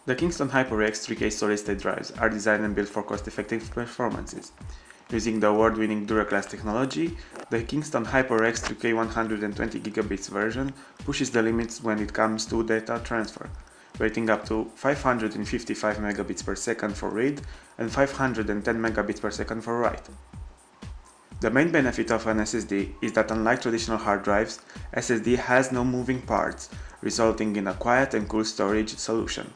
The Kingston HyperX 3K solid-state drives are designed and built for cost-effective performances. Using the award-winning DuraClass technology, the Kingston HyperX 3K 120 GB version pushes the limits when it comes to data transfer, rating up to 555 megabits per second for read and 510 megabits per second for write. The main benefit of an SSD is that unlike traditional hard drives, SSD has no moving parts, resulting in a quiet and cool storage solution.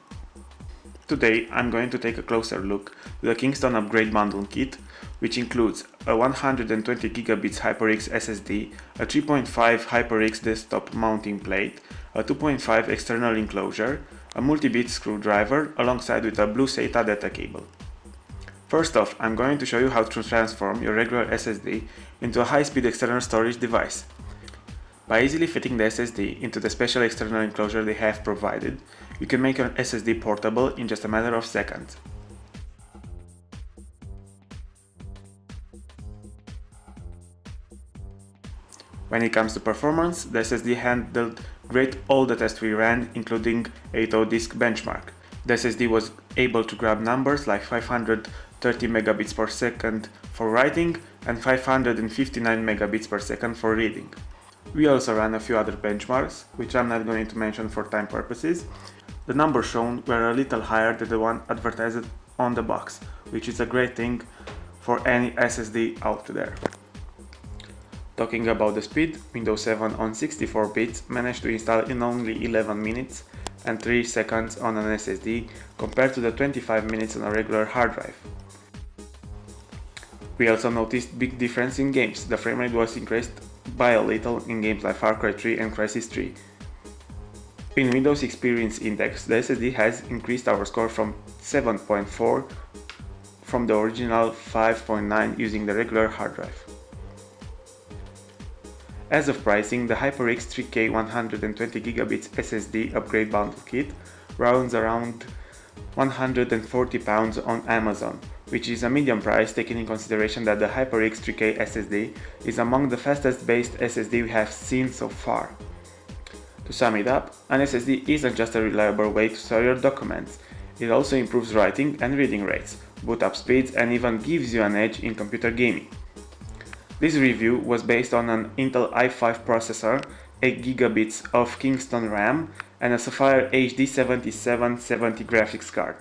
Today I'm going to take a closer look at the Kingston Upgrade Bundle Kit, which includes a 120 GB HyperX SSD, a 3.5 HyperX desktop mounting plate, a 2.5 external enclosure, a multi-bit screwdriver alongside with a blue SATA data cable. First off, I'm going to show you how to transform your regular SSD into a high-speed external storage device. By easily fitting the SSD into the special external enclosure they have provided, you can make your SSD portable in just a matter of seconds. When it comes to performance, the SSD handled great all the tests we ran, including 8.0 disk benchmark. The SSD was able to grab numbers like 530 megabits per second for writing and 559 megabits per second for reading. We also ran a few other benchmarks, which I'm not going to mention for time purposes. The numbers shown were a little higher than the one advertised on the box, which is a great thing for any SSD out there. Talking about the speed, Windows 7 on 64 bits managed to install in only 11 minutes and 3 seconds on an SSD compared to the 25 minutes on a regular hard drive. We also noticed big difference in games. The frame rate was increased by a little in games like Far Cry 3 and Crysis 3. In Windows Experience Index, the SSD has increased our score from 7.4 from the original 5.9 using the regular hard drive. As of pricing, the HyperX 3K 120 GB SSD upgrade bundle kit rounds around £140 on Amazon, which is a medium price taking in consideration that the HyperX 3K SSD is among the fastest based SSD we have seen so far. To sum it up, an SSD isn't just a reliable way to store your documents, it also improves writing and reading rates, boot up speeds, and even gives you an edge in computer gaming. This review was based on an Intel i5 processor, 8GB of Kingston RAM, and a Sapphire HD 7770 graphics card.